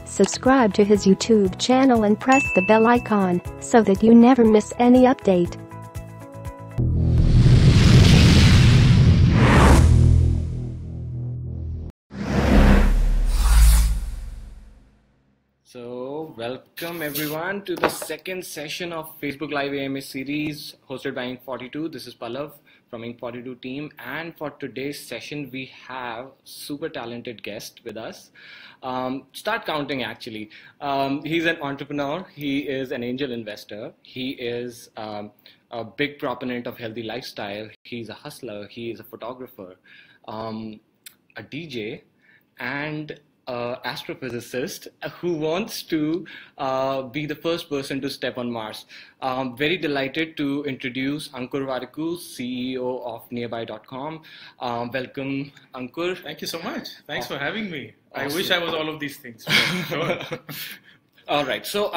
Subscribe to his YouTube channel and press the bell icon so that you never miss any update. So, welcome everyone to the second session of Facebook Live AMA series hosted by Inc42. This is Pallav from Inc42 team, and for today's session we have super talented guest with us. Start counting actually. He's an entrepreneur, he is an angel investor, he is a big proponent of healthy lifestyle, he's a hustler, he is a photographer, a DJ, and astrophysicist who wants to be the first person to step on Mars. Very delighted to introduce Ankur Warikoo, CEO of Nearbuy.com. Welcome, Ankur. Thank you so much. Thanks for having me. Awesome. I wish I was all of these things. Sure. All right, so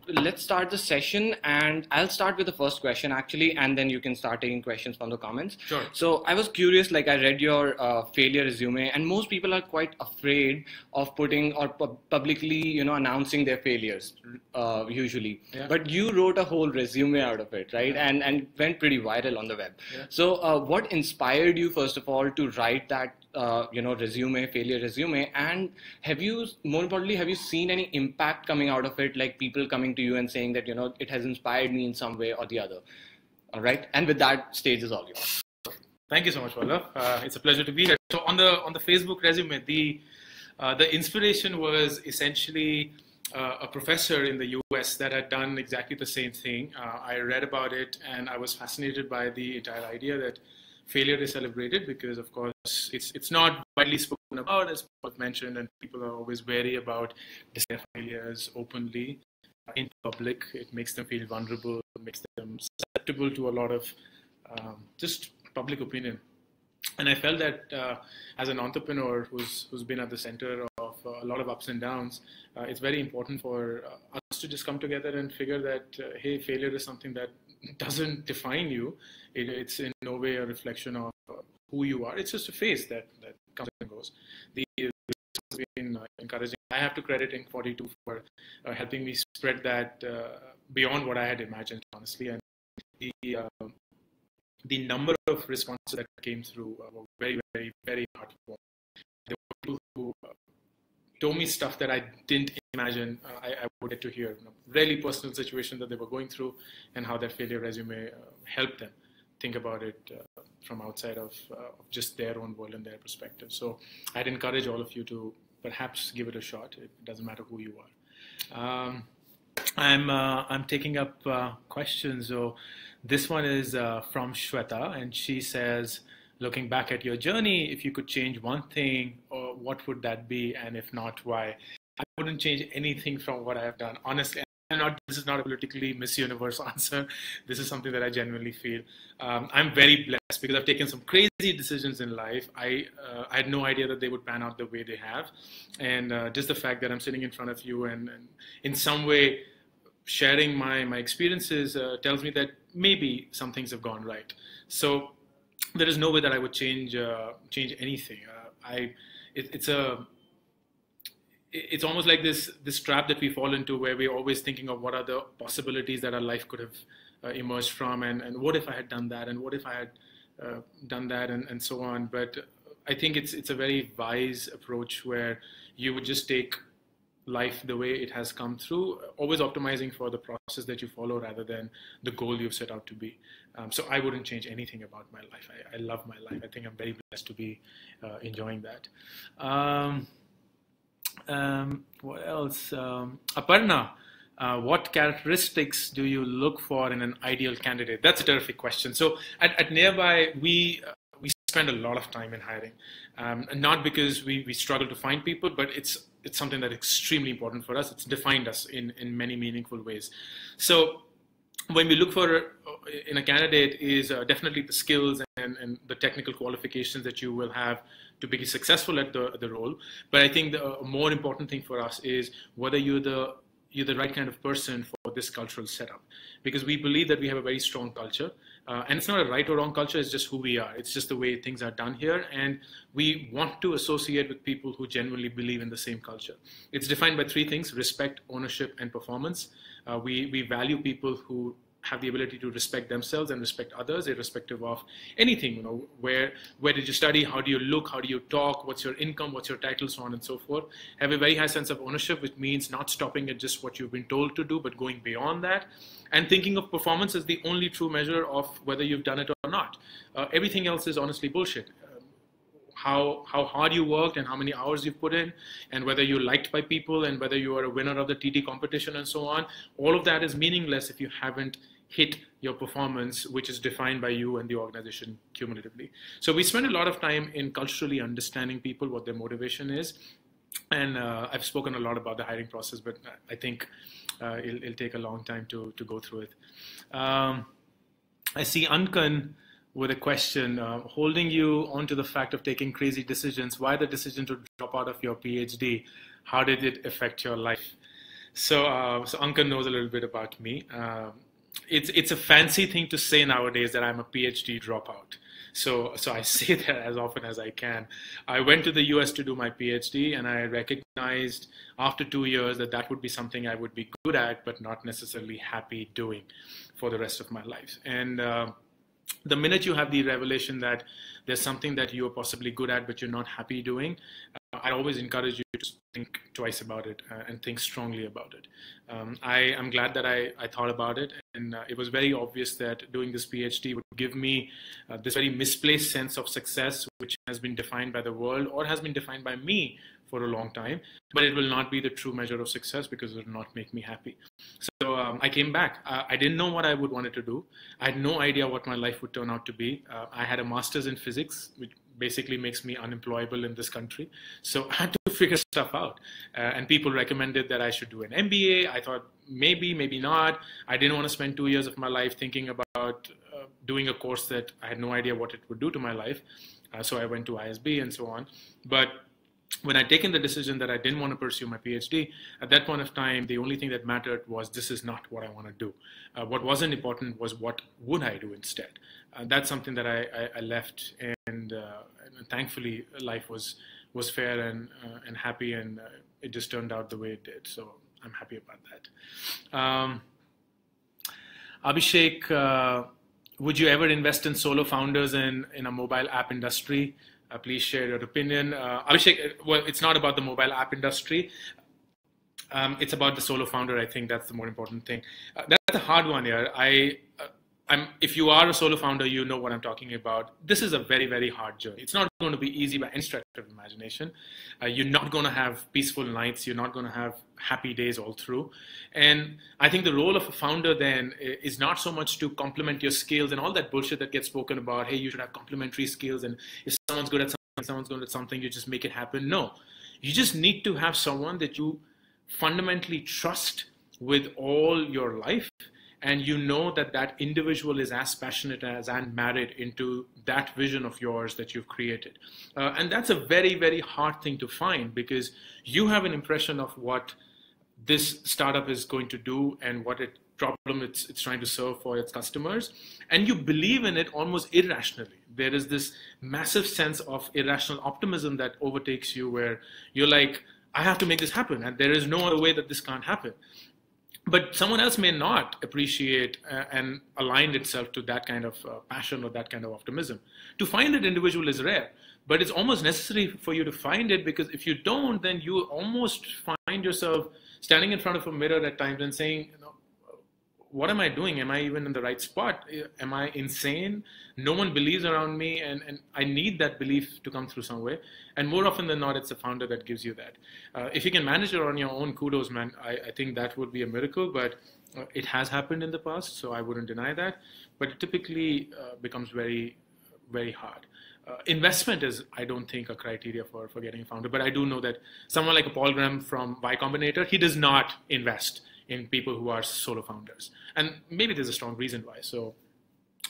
let's start the session, and I'll start with the first question actually, and then you can start taking questions from the comments. Sure. So I was curious, like I read your failure resume, and most people are quite afraid of putting or publicly, announcing their failures usually. Yeah. But you wrote a whole resume out of it, right? Yeah. And went pretty viral on the web. Yeah. So what inspired you, first of all, to write that failure resume, and more importantly, have you seen any impact coming out of it, like people coming to you and saying that, it has inspired me in some way or the other? All right. And with that, stage is all yours. Thank you so much, Pallav. It's a pleasure to be here. So on the Facebook resume, the inspiration was essentially a professor in the US that had done exactly the same thing. I read about it and I was fascinated by the entire idea that failure is celebrated, because of course it's not widely spoken about, as Paul mentioned, and people are always wary about their failures openly in public. It makes them feel vulnerable, it makes them susceptible to a lot of just public opinion. And I felt that as an entrepreneur who's been at the center of a lot of ups and downs, it's very important for us to just come together and figure that, hey, failure is something that doesn't define you. It's in no way a reflection of who you are. It's just a phase that comes and goes. The has been encouraging. I have to credit Inc42 for helping me spread that beyond what I had imagined, honestly. And the number of responses that came through were very, very, very heartwarming. There were people who told me stuff that I didn't imagine I would get to hear. Really personal situation that they were going through, and how that failure resume helped them think about it from outside of just their own world and their perspective. So I'd encourage all of you to perhaps give it a shot. It doesn't matter who you are. I'm taking up questions. So this one is from Shweta, and she says, looking back at your journey, if you could change one thing, what would that be? And if not, why? I wouldn't change anything from what I have done, honestly. This is not a politically Miss Universe answer. This is something that I genuinely feel. I'm very blessed because I've taken some crazy decisions in life. I had no idea that they would pan out the way they have. And just the fact that I'm sitting in front of you and in some way sharing my experiences tells me that maybe some things have gone right. So there is no way that I would change anything. It's almost like this trap that we fall into, where we're always thinking of what are the possibilities that our life could have emerged from, and what if I had done that, and what if I had done that, and so on. But I think it's a very wise approach, where you would just take life the way it has come through, always optimizing for the process that you follow rather than the goal you've set out to be. So I wouldn't change anything about my life. I love my life. I think I'm very blessed to be enjoying that. What else? Aparna, what characteristics do you look for in an ideal candidate? That's a terrific question. So at Nearbuy, we spend a lot of time in hiring, not because we struggle to find people, but it's something that's extremely important for us. It's defined us in many meaningful ways. So when we look for in a candidate is definitely the skills and the technical qualifications that you will have to be successful at the role. But I think the more important thing for us is whether you're the right kind of person for this cultural setup, because we believe that we have a very strong culture. And it's not a right or wrong culture, it's just who we are. It's just the way things are done here. And we want to associate with people who genuinely believe in the same culture. It's defined by three things: respect, ownership, and performance. We value people who have the ability to respect themselves and respect others, irrespective of anything. You know, where did you study? How do you look? How do you talk? What's your income? What's your title? So on and so forth. Have a very high sense of ownership, which means not stopping at just what you've been told to do, but going beyond that. And thinking of performance as the only true measure of whether you've done it or not. Everything else is honestly bullshit. How hard you worked and how many hours you've put in, and whether you're liked by people, and whether you are a winner of the TT competition and so on, all of that is meaningless if you haven't hit your performance, which is defined by you and the organization cumulatively. So we spend a lot of time in culturally understanding people, what their motivation is. And I've spoken a lot about the hiring process, but I think it'll take a long time to go through it. I see Ankur with a question, holding you onto the fact of taking crazy decisions. Why the decision to drop out of your PhD? How did it affect your life? So Ankur knows a little bit about me. It's a fancy thing to say nowadays that I'm a PhD dropout. So I say that as often as I can. I went to the US to do my PhD, and I recognized after 2 years that would be something I would be good at, but not necessarily happy doing for the rest of my life. And the minute you have the revelation that there's something that you're possibly good at, but you're not happy doing, I always encourage you to think twice about it and think strongly about it. I'm glad that I thought about it, and it was very obvious that doing this PhD would give me this very misplaced sense of success, which has been defined by the world or has been defined by me for a long time, but it will not be the true measure of success because it will not make me happy. So I came back. I didn't know what I would wanted to do. I had no idea what my life would turn out to be. I had a master's in physics, which basically makes me unemployable in this country. So I had to figure stuff out. And people recommended that I should do an MBA. I thought maybe, maybe not. I didn't want to spend 2 years of my life thinking about doing a course that I had no idea what it would do to my life. So I went to ISB and so on. But when I'd taken the decision that I didn't want to pursue my PhD, at that point of time, the only thing that mattered was this is not what I want to do. What wasn't important was what would I do instead. That's something that I left, and thankfully life was fair and happy, and it just turned out the way it did. So I'm happy about that. Abhishek, would you ever invest in solo founders in a mobile app industry? Please share your opinion. Abhishek, well, it's not about the mobile app industry. It's about the solo founder. I think that's the more important thing. That's a hard one here. If you are a solo founder, you know what I'm talking about. This is a very, very hard journey. It's not going to be easy by any stretch of imagination. You're not going to have peaceful nights. You're not going to have happy days all through. And I think the role of a founder then is not so much to complement your skills and all that bullshit that gets spoken about. Hey, you should have complementary skills. And if someone's good at something, someone's good at something, you just make it happen. No, you just need to have someone that you fundamentally trust with all your life. And you know that that individual is as passionate as and married into that vision of yours that you've created. And that's a very, very hard thing to find, because you have an impression of what this startup is going to do and what problem it's trying to serve for its customers. And you believe in it almost irrationally. There is this massive sense of irrational optimism that overtakes you, where you're like, I have to make this happen, and there is no other way that this can't happen. But someone else may not appreciate and align itself to that kind of passion or that kind of optimism. To find that individual is rare, but it's almost necessary for you to find it, because if you don't, then you almost find yourself standing in front of a mirror at times and saying, what am I doing? Am I even in the right spot? Am I insane? No one believes around me, and I need that belief to come through some way. And more often than not, it's the founder that gives you that. If you can manage it on your own, kudos, man. I think that would be a miracle, but it has happened in the past, so I wouldn't deny that. But it typically becomes very, very hard. Investment is, I don't think, a criteria for getting a founder, but I do know that someone like a Paul Graham from Y Combinator, he does not invest in people who are solo founders. And maybe there's a strong reason why. So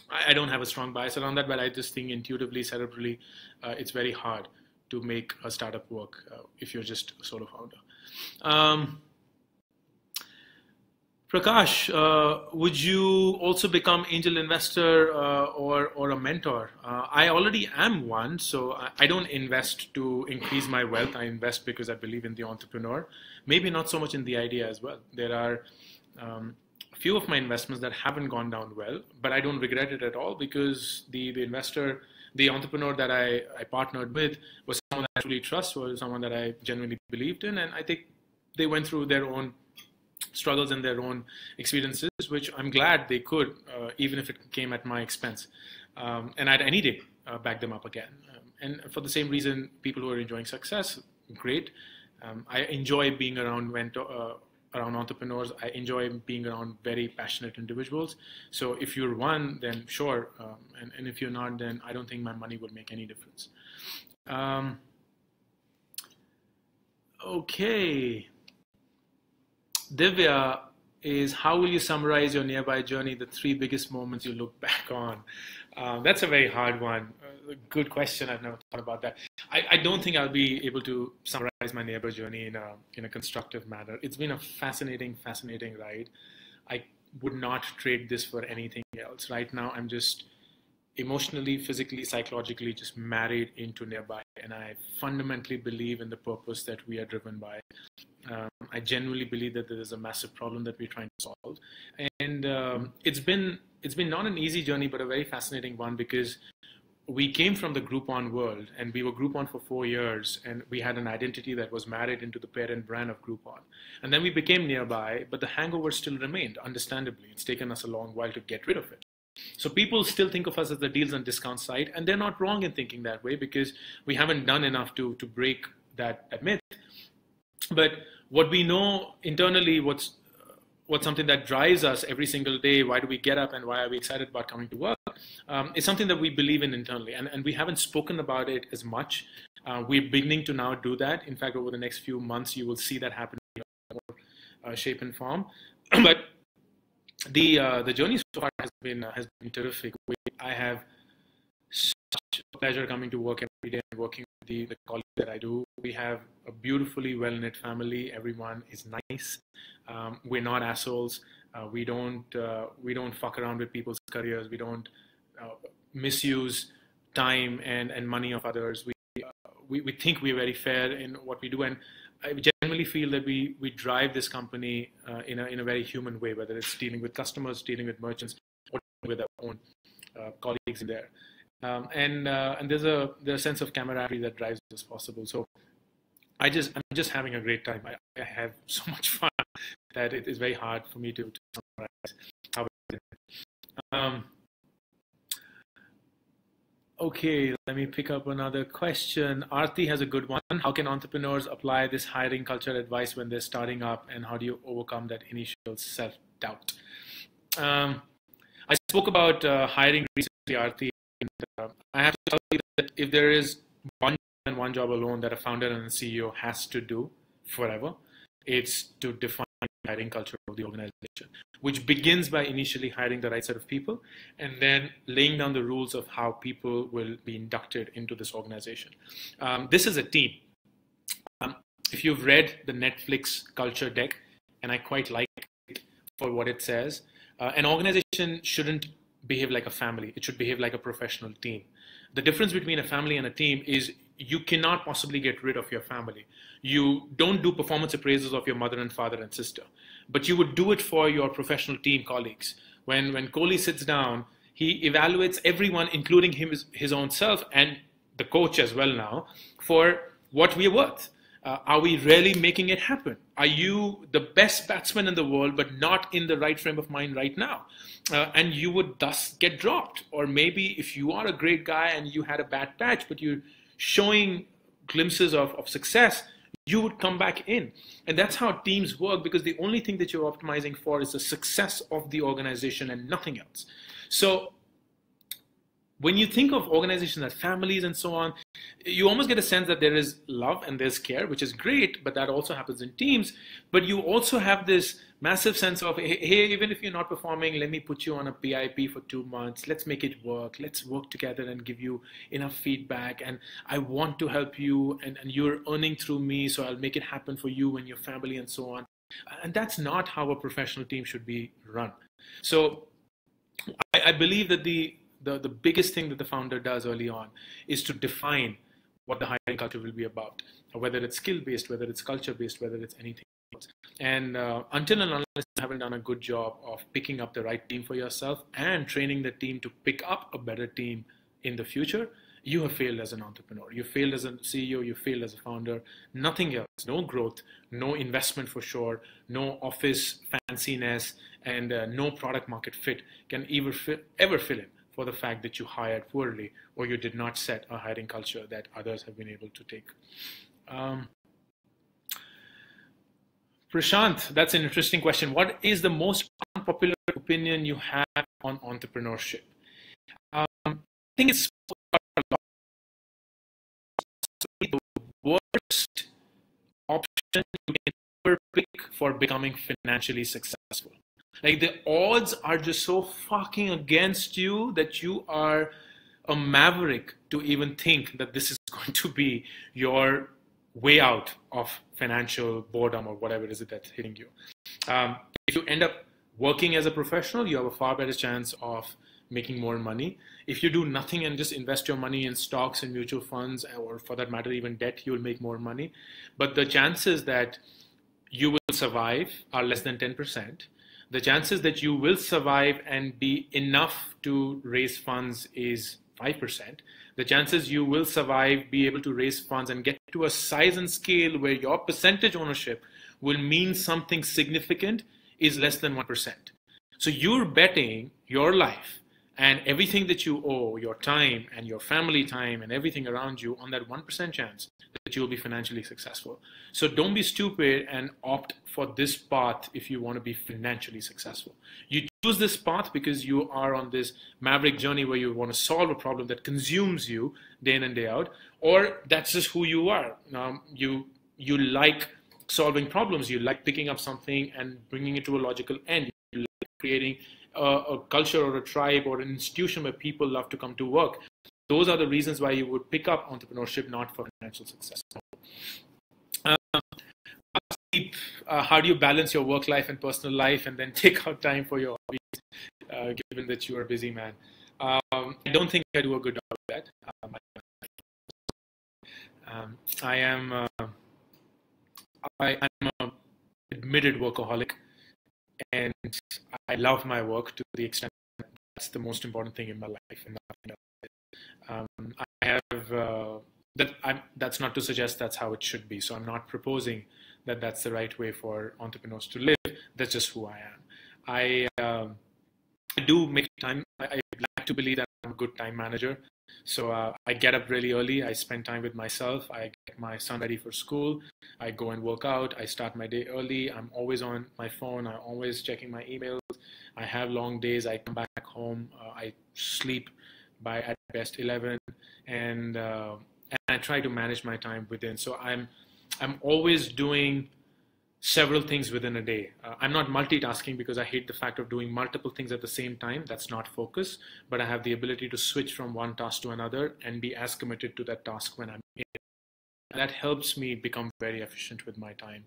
I don't have a strong bias around that, but I just think intuitively, cerebrally, it's very hard to make a startup work if you're just a solo founder. Prakash, would you also become angel investor or a mentor? I already am one, so I don't invest to increase my wealth. I invest because I believe in the entrepreneur. Maybe not so much in the idea as well. There are a few of my investments that haven't gone down well, but I don't regret it at all because the investor, the entrepreneur that I partnered with was someone that I truly trust, was someone that I genuinely believed in, and I think they went through their own struggles and their own experiences, which I'm glad they could, even if it came at my expense. And I'd any day back them up again. And for the same reason, people who are enjoying success, great. I enjoy being around around entrepreneurs. I enjoy being around very passionate individuals. So if you're one, then sure. And if you're not, then I don't think my money would make any difference. Okay. Divya is, how will you summarize your Nearbuy journey, the 3 biggest moments you look back on? That's a very hard one. Good question. I've never thought about that. I don't think I'll be able to summarize my Nearbuy journey in a constructive manner. It's been a fascinating ride. I would not trade this for anything else. Right now, I'm just emotionally, physically, psychologically just married into Nearbuy, and I fundamentally believe in the purpose that we are driven by. I genuinely believe that there is a massive problem that we're trying to solve, and it's been not an easy journey, but a very fascinating one, because we came from the Groupon world, and we were Groupon for 4 years, and we had an identity that was married into the parent brand of Groupon. And then we became Nearbuy, but the hangover still remained, understandably. It's taken us a long while to get rid of it. So people still think of us as the deals and discount site, and they're not wrong in thinking that way, because we haven't done enough to break that myth. But what we know internally, what's something that drives us every single day, why do we get up and why are we excited about coming to work, is something that we believe in internally. And we haven't spoken about it as much. We're beginning to now do that. In fact, over the next few months, you will see that happen in more shape and form. But the journey so far has been terrific. I have such a pleasure coming to work every day and working with the colleagues that I do. We have a beautifully well-knit family. Everyone is nice. We're not assholes. We don't fuck around with people's careers. We don't misuse time and money of others. We think we're very fair in what we do, and I genuinely feel that we drive this company in a very human way, whether it's dealing with customers, dealing with merchants, or with our own colleagues in there. And there's a sense of camaraderie that drives this possible. So I'm just having a great time. I have so much fun that it is very hard for me to summarize how it is. Okay, let me pick up another question. Aarti has a good one. How can entrepreneurs apply this hiring culture advice when they're starting up, and how do you overcome that initial self-doubt? I spoke about hiring recently, Aarti. And, I have to tell you that if there is one job alone that a founder and a CEO has to do forever, it's to define the hiring culture of the organization, which begins by initially hiring the right set of people and then laying down the rules of how people will be inducted into this organization. This is a team. If you've read the Netflix culture deck, and I quite like it for what it says, an organization shouldn't behave like a family. It should behave like a professional team. The difference between a family and a team is you cannot possibly get rid of your family. You don't do performance appraisals of your mother and father and sister, but you would do it for your professional team colleagues. When Kohli sits down, he evaluates everyone, including his own self and the coach as well now, for what we're worth. Are we really making it happen? Are you the best batsman in the world, but not in the right frame of mind right now? And you would thus get dropped. Or maybe if you are a great guy and you had a bad patch, but you're showing glimpses of success, you would come back in. And that's how teams work, because the only thing that you're optimizing for is the success of the organization and nothing else. So when you think of organizations as families and so on, you almost get a sense that there is love and there's care, which is great, but that also happens in teams. But you also have this massive sense of, hey, even if you're not performing, let me put you on a PIP for 2 months. Let's make it work. Let's work together and give you enough feedback. And I want to help you, and you're earning through me, so I'll make it happen for you and your family and so on. And that's not how a professional team should be run. So I believe that the biggest thing that the founder does early on is to define what the hiring culture will be about, whether it's skill-based, whether it's culture-based, whether it's anything else. And until and unless you haven't done a good job of picking up the right team for yourself and training the team to pick up a better team in the future, you have failed as an entrepreneur. You failed as a CEO, you failed as a founder, nothing else. No growth, no investment for sure, no office fanciness, and no product market fit can ever fill in for the fact that you hired poorly or you did not set a hiring culture that others have been able to take. Prashant, that's an interesting question. What is the most unpopular opinion you have on entrepreneurship? I think it's the worst option you can ever pick for becoming financially successful. Like, the odds are just so fucking against you that you are a maverick to even think that this is going to be your way out of financial boredom or whatever it is that's hitting you. If you end up working as a professional, you have a far better chance of making more money. If you do nothing and just invest your money in stocks and mutual funds, or for that matter, even debt, you'll make more money. But the chances that you will survive are less than 10%. The chances that you will survive and be enough to raise funds is 5%. The chances you will survive, be able to raise funds and get to a size and scale where your percentage ownership will mean something significant is less than 1%. So you're betting your life and everything that you owe, your time and your family time and everything around you, on that 1% chance that you'll be financially successful. So don't be stupid and opt for this path if you want to be financially successful. You choose this path because you are on this maverick journey where you want to solve a problem that consumes you day in and day out, or that's just who you are. You like solving problems. You like picking up something and bringing it to a logical end. You like creating a culture or a tribe or an institution where people love to come to work. Those are the reasons why you would pick up entrepreneurship, not for financial success. How do you balance your work life and personal life and then take out time for your hobbies, given that you are a busy man? I don't think I do a good job of that. I'm an admitted workaholic, and I love my work to the extent that that's the most important thing in my life and nothing else. I have that's not to suggest that's how it should be. So I'm not proposing that that's the right way for entrepreneurs to live. That's just who I am. I do make time. I like to believe that I'm a good time manager. So I get up really early. I spend time with myself. I get my son ready for school. I go and work out. I start my day early. I'm always on my phone. I'm always checking my emails. I have long days. I come back home. I sleep by at best 11, and I try to manage my time within. So I'm always doing several things within a day. I'm not multitasking because I hate the fact of doing multiple things at the same time. That's not focus, but I have the ability to switch from one task to another and be as committed to that task when I'm in it. That helps me become very efficient with my time.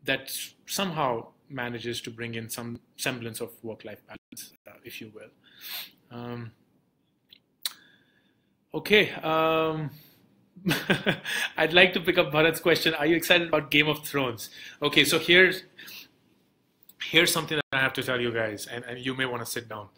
That somehow manages to bring in some semblance of work-life balance, if you will. Okay. I'd like to pick up Bharat's question. Are you excited about Game of Thrones? Okay, so here's something that I have to tell you guys, and you may want to sit down.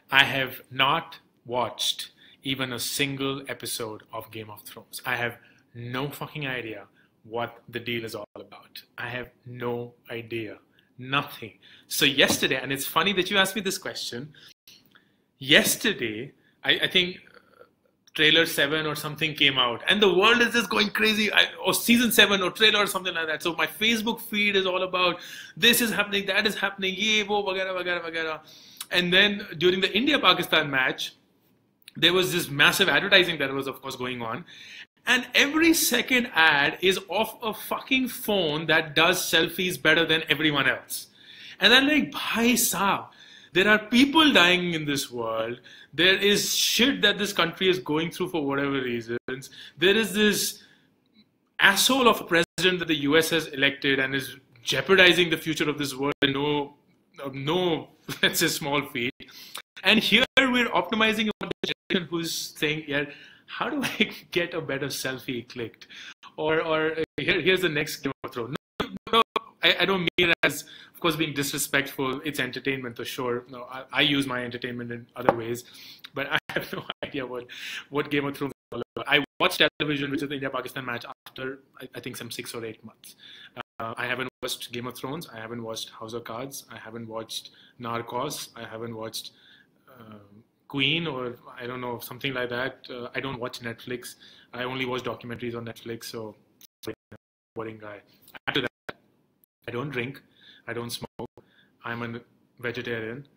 I have not watched even a single episode of Game of Thrones. I have no fucking idea what the deal is all about. I have no idea. Nothing. So yesterday, and it's funny that you asked me this question. Yesterday, I think trailer 7 or something came out, and the world is just going crazy, or season 7 or trailer or something like that. So my Facebook feed is all about this is happening, that is happening, ye wo vagara vagara vagara. And then during the India-Pakistan match, there was this massive advertising that was of course going on, and every second ad is of a fucking phone that does selfies better than everyone else. And I'm like, bhai saab, there are people dying in this world. There is shit that this country is going through for whatever reasons. There is this asshole of a president that the US has elected and is jeopardizing the future of this world in no, let's say, small feat. And here we're optimizing about the generation who's saying, yeah, how do I get a better selfie clicked? Or here's the next Game of Thrones. No, I don't mean it as, of course, being disrespectful. It's entertainment, for sure. No, I use my entertainment in other ways, but I have no idea what Game of Thrones is all about. I watched television, which is the India-Pakistan match, after I think some 6 or 8 months. I haven't watched Game of Thrones. I haven't watched House of Cards. I haven't watched Narcos. I haven't watched Queen, or I don't know, something like that. I don't watch Netflix. I only watch documentaries on Netflix. So, boring guy. After that, I don't drink. I don't smoke. I'm a vegetarian.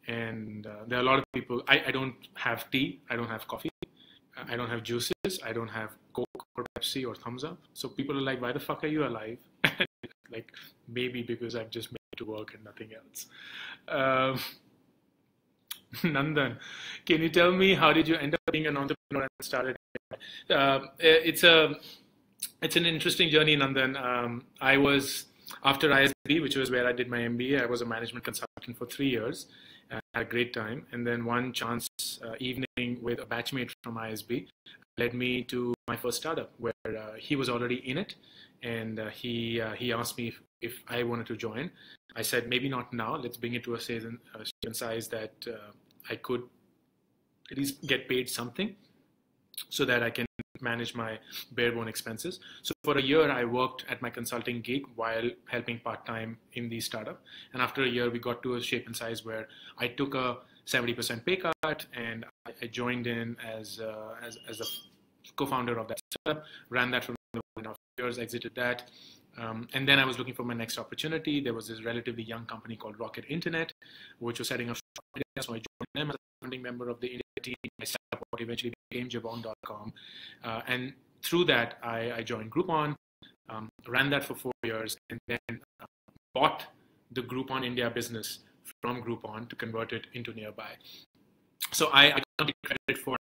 And there are a lot of people. I don't have tea. I don't have coffee. I don't have juices. I don't have Coke or Pepsi or Thumbs Up. So people are like, why the fuck are you alive? Like, maybe because I've just made it to work and nothing else. Nandan, can you tell me, how did you end up being an entrepreneur and started? It's an interesting journey, Nandan. I was, after ISB, which was where I did my MBA, I was a management consultant for 3 years. Had a great time. And then one chance evening with a batchmate from ISB led me to my first startup, where he was already in it. And he asked me if I wanted to join. I said, maybe not now. Let's bring it to a certain size that I could at least get paid something so that I can manage my bare bone expenses. So for a year, I worked at my consulting gig while helping part-time in the startup. And after a year, we got to a shape and size where I took a 70% pay cut, and I joined in as a co-founder of that startup, ran that for 1.5 years, exited that. And then I was looking for my next opportunity. There was this relatively young company called Rocket Internet, which was setting up. So I joined them as a founding member of the India team. I set up what eventually became Jabon.com. And through that, I joined Groupon, ran that for 4 years, and then bought the Groupon India business from Groupon to convert it into Nearbuy. So I can't take credit for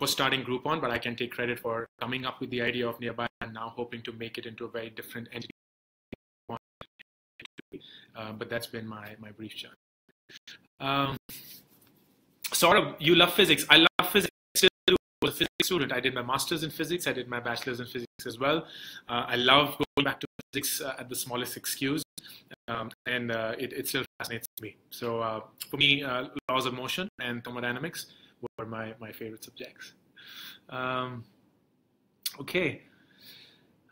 starting Groupon, but I can take credit for coming up with the idea of Nearbuy and now hoping to make it into a very different entity. But that's been my brief journey. Sort of, you love physics. I love physics. I still do. I was a physics student. I did my master's in physics. I did my bachelor's in physics as well. I love going back to physics at the smallest excuse. And it still fascinates me. So for me, laws of motion and thermodynamics were my favorite subjects. Okay.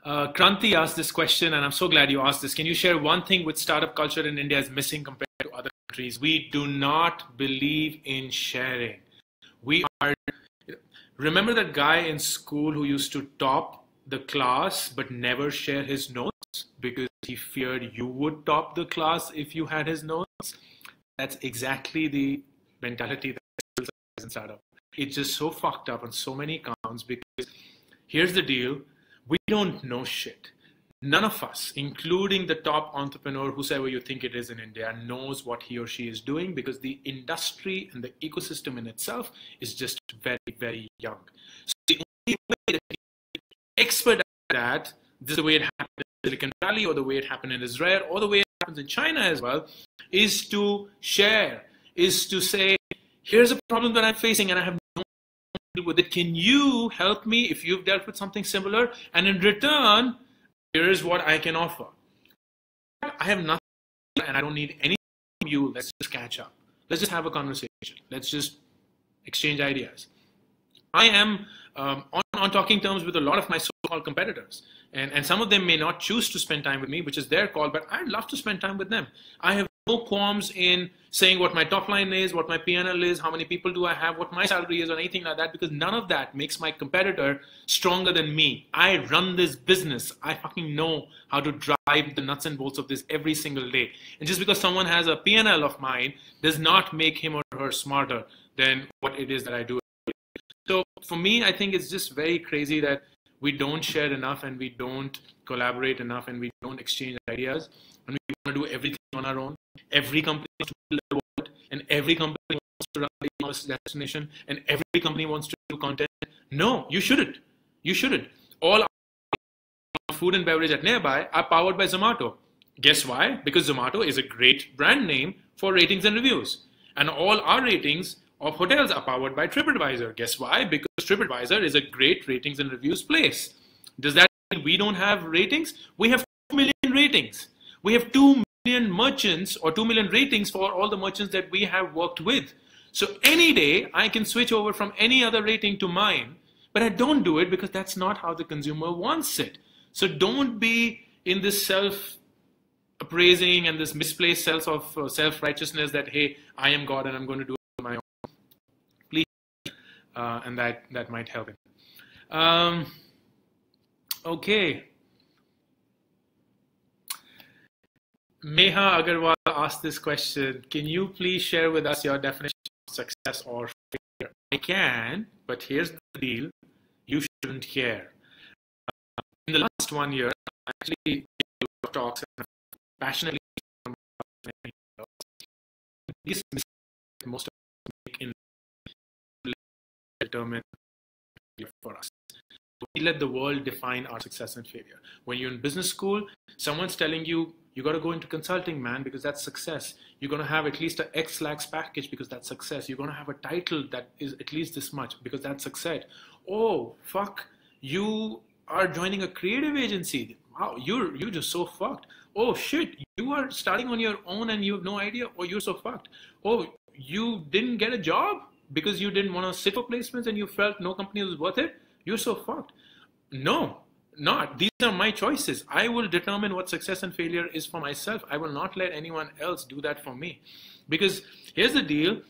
Kranti asked this question, and I'm so glad you asked this. Can you share one thing which startup culture in India is missing compared to other countries? We do not believe in sharing. Remember that guy in school who used to top the class but never share his notes because he feared you would top the class if you had his notes? That's exactly the mentality that is in startup. It's just so fucked up on so many counts, because here's the deal. We don't know shit. None of us, including the top entrepreneur, whoever you think it is in India, knows what he or she is doing, because the industry and the ecosystem in itself is just very, very young. So the only way that you expert at that, this is the way it happened in Silicon Valley, or the way it happened in Israel, or the way it happens in China as well, is to share, is to say, here's a problem that I'm facing and I have no deal with it. Can you help me if you've dealt with something similar? And in return, here is what I can offer. I have nothing and I don't need anything from you. Let's just catch up. Let's just have a conversation. Let's just exchange ideas. I am on talking terms with a lot of my so-called competitors. And some of them may not choose to spend time with me, which is their call, but I'd love to spend time with them. I have no qualms in saying what my top line is, what my P&L is, how many people do I have, what my salary is, or anything like that, because none of that makes my competitor stronger than me. I run this business. I fucking know how to drive the nuts and bolts of this every single day. And just because someone has a P&L of mine does not make him or her smarter than what it is that I do. So for me, I think it's just very crazy that we don't share enough, and we don't collaborate enough, and we don't exchange ideas, and we want to do everything on our own. Every company wants to build a world, and every company wants to run the e-commerce destination, and every company wants to do content. No, you shouldn't. You shouldn't. All our food and beverage at Nearbuy are powered by Zomato. Guess why? Because Zomato is a great brand name for ratings and reviews. And all our ratings of hotels are powered by TripAdvisor. Guess why? Because TripAdvisor is a great ratings and reviews place. Does that mean we don't have ratings? We have 2 million ratings. We have 2 million merchants or 2 million ratings for all the merchants that we have worked with. So any day I can switch over from any other rating to mine, but I don't do it because that's not how the consumer wants it. So don't be in this self-appraising and this misplaced sense of self-righteousness that, hey, I am God and I'm going to do it on my own. Please, and that might help it. Okay. Meha Agarwal asked this question. Can you please share with us your definition of success or failure? I can, but here's the deal. You shouldn't care. In the last 1 year, I actually gave talks and passionately these mistakes most of us make in determine for us. We let the world define our success and failure. When you're in business school, someone's telling you, you got to go into consulting, man, because that's success. You're going to have at least an X lakhs package because that's success. You're going to have a title that is at least this much because that's success. Oh, fuck, you are joining a creative agency. Wow, you're just so fucked. Oh, shit, you are starting on your own and you have no idea. Oh, you're so fucked. Oh, you didn't get a job because you didn't want to sit for placements and you felt no company was worth it. You're so fucked. No, not. These are my choices. I will determine what success and failure is for myself. I will not let anyone else do that for me. Because here's the deal.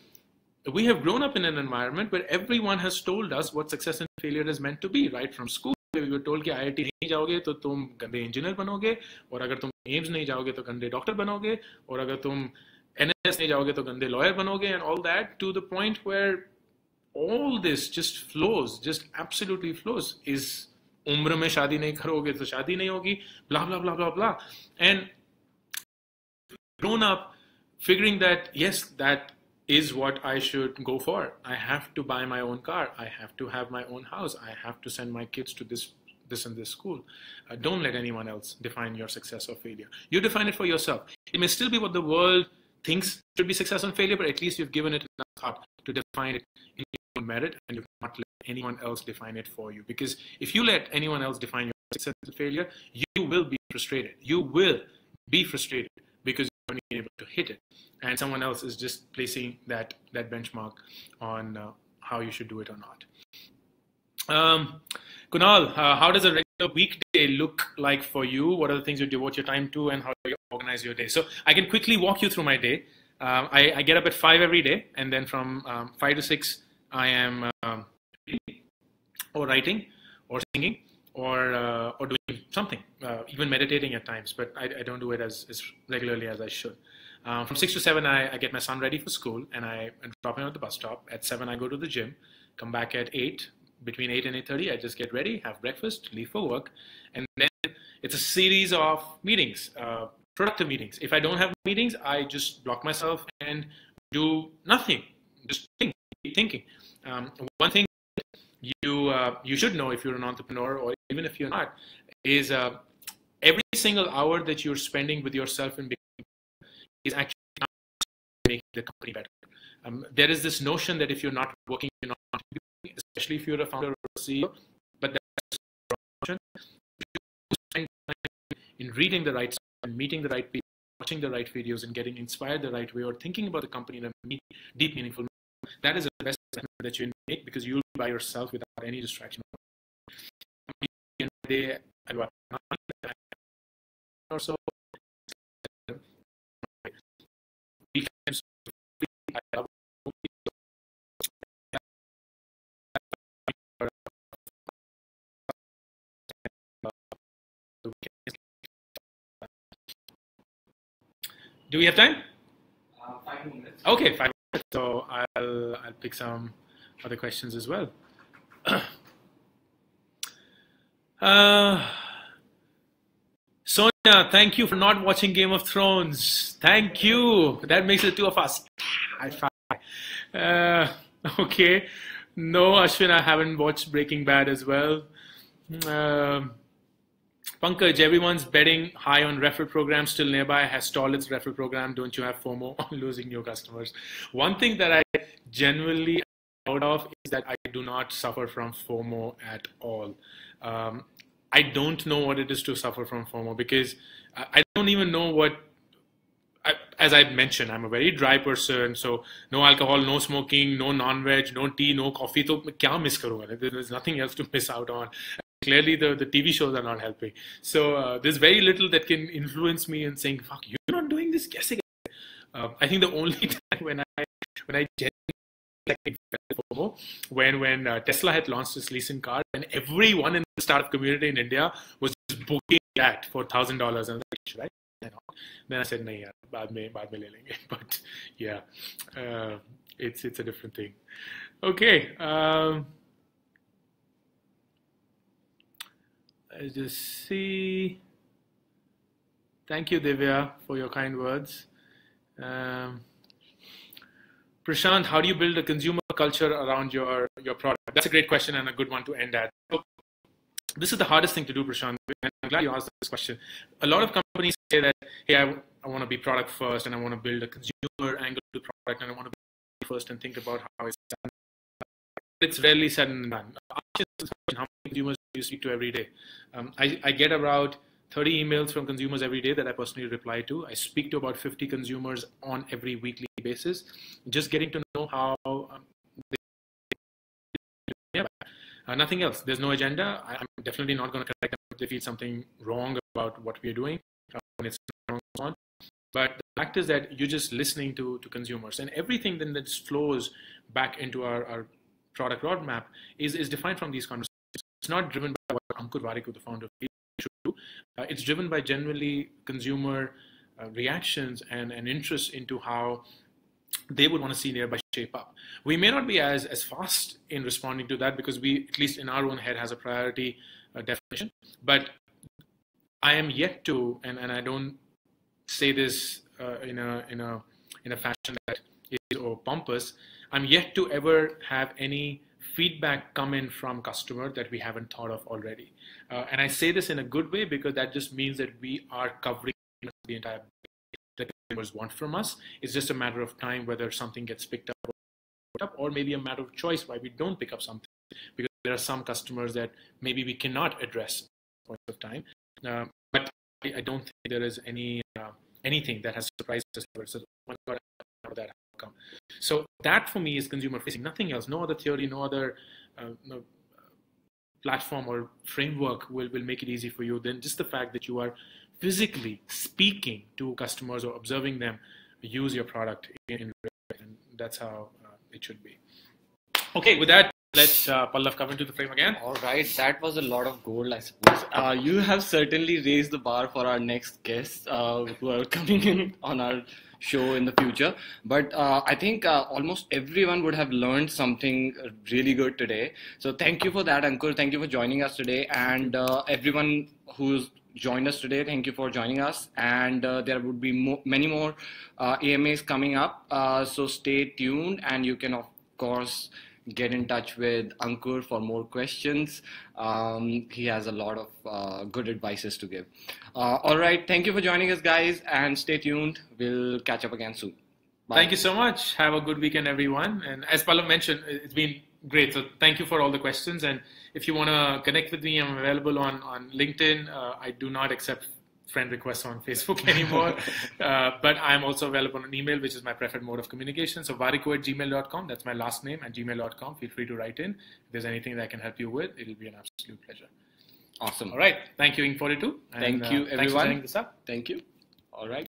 We have grown up in an environment where everyone has told us what success and failure is meant to be, right from school. We were told कि IIT नहीं जाओगे तो तुम गंदे engineer बनोगे, और अगर तुम एम्स नहीं जाओगे तो गंदे डॉक्टर बनोगे, और अगर तुम NS नहीं जाओगे तो गंदे लॉयर बनोगे, and all that, to the point where all this just flows, just absolutely flows. Is उम्र में शादी नहीं करोगे तो शादी नहीं होगी, blah blah blah blah blah. And grown up figuring that yes, that is what I should go for. I have to buy my own car. I have to have my own house. I have to send my kids to this and this school. Don't let anyone else define your success or failure. You define it for yourself. It may still be what the world thinks should be success and failure, but at least you've given it enough thought to define it in your own merit, and you cannot let anyone else define it for you. Because if you let anyone else define your success and failure, you will be frustrated. You will be frustrated because you're not able to hit it, and someone else is just placing that benchmark on how you should do it or not. Kunal, how does a regular weekday look like for you? What are the things you devote your time to, and how do you organize your day? So I can quickly walk you through my day. I get up at 5 every day, and then from 5 to 6 I am reading or writing or singing or doing something, even meditating at times, but I don't do it as regularly as I should. From 6 to 7 I get my son ready for school, and I drop him at the bus stop. At 7 I go to the gym, come back at 8. Between 8 and 8:30 I just get ready, have breakfast, leave for work, and then it's a series of meetings, productive meetings. If I don't have meetings, I just block myself and do nothing, just thinking. One thing you should know if you're an entrepreneur, or even if you're not, is every single hour that you're spending with yourself and is actually making the company better. There is this notion that if you're not working, you're not contributing, especially if you're a founder or a CEO, but that's a notion. You spend time in reading the right stuff and meeting the right people, watching the right videos, and getting inspired the right way, or thinking about the company in a deep, meaningful way. That is the best investment that you make, because you'll be by yourself without any distraction. Or so. Do we have time? 5 minutes. Okay, 5 minutes. So I'll pick some other questions as well. Sonia, thank you for not watching Game of Thrones. Thank you. That makes it two of us. Okay. No, Ashwin, I haven't watched Breaking Bad as well. Pankaj, everyone's betting high on referral programs. Still, Nearbuy has stalled its referral program. Don't you have FOMO on losing new customers? One thing that I genuinely am proud of is that I do not suffer from FOMO at all. I don't know what it is to suffer from FOMO because I don't even know what. As I mentioned, I'm a very dry person, so no alcohol, no smoking, no non-veg, no tea, no coffee. So, what miss karunga? There's nothing else to miss out on. Clearly, the TV shows are not helping. So there's very little that can influence me in saying, "Fuck, you're not doing this." I think the only time when I genuinely FOMO when Tesla had launched its leasing car, and everyone in the startup community in India was just booking that for $1,000, and like, right? Then I said, "No, yaar, baad mein le lenge." But yeah, it's a different thing. Okay. I just see. Thank you, Divya, for your kind words. Prashant, how do you build a consumer culture around your product? That's a great question and a good one to end at. So, this is the hardest thing to do, Prashant, and I'm glad you asked this question. A lot of companies say that, hey, I want to be product first, and I want to build a consumer angle to the product, and I want to be first and think about how it's done. It's rarely said and done. How many consumers do you speak to every day? I get about 30 emails from consumers every day that I personally reply to. I speak to about 50 consumers on every weekly basis, just getting to know how nothing else. There's no agenda. I'm definitely not going to correct them if they feel something wrong about what we're doing when it's wrong. But the fact is that you're just listening to consumers, and everything then that flows back into our product roadmap is defined from these conversations. It's not driven by what Ankur Warikoo, the founder of Facebook, should do. It's driven by generally consumer reactions and interest into how they would want to see Nearbuy shape up. We may not be as fast in responding to that because we, at least in our own head, has a priority definition. But I am yet to, and I don't say this in a fashion that is pompous. I'm yet to ever have any feedback come in from customer that we haven't thought of already. And I say this in a good way because that just means that we are covering the entire that consumers want from us. It's just a matter of time whether something gets picked up or maybe a matter of choice why we don't pick up something, because there are some customers that maybe we cannot address at points of time. But I don't think there is anything that has surprised us ever. So, oh my God, how did that come? So that for me is consumer facing, nothing else. No other theory, no other platform or framework will make it easy for you than just the fact that you are physically speaking to customers or observing them use your product in real life, and that's how it should be. Okay, with that, let's Pallav come into the frame again. All right, that was a lot of gold, I suppose. You have certainly raised the bar for our next guests who are coming in on our show in the future. But I think almost everyone would have learned something really good today. So thank you for that, Ankur. Thank you for joining us today. And everyone who's joined us today, thank you for joining us. And there would be many more AMAs coming up. So stay tuned, and you can, of course, get in touch with Ankur for more questions. He has a lot of good advices to give. All right, thank you for joining us, guys, and stay tuned. We'll catch up again soon. Bye. Thank you so much. Have a good weekend, everyone. And as Pallav mentioned, it's been great. So thank you for all the questions. And if you want to connect with me, I'm available on LinkedIn. I do not accept friend requests on Facebook anymore, but I'm also available on email, which is my preferred mode of communication. So warikoo@gmail.com, that's my last name, at gmail.com. Feel free to write in. If there's anything that I can help you with, it'll be an absolute pleasure. Awesome. All right. Thank you, Inc42. Thank you, everyone. Thanks for setting this up. Thank you. All right.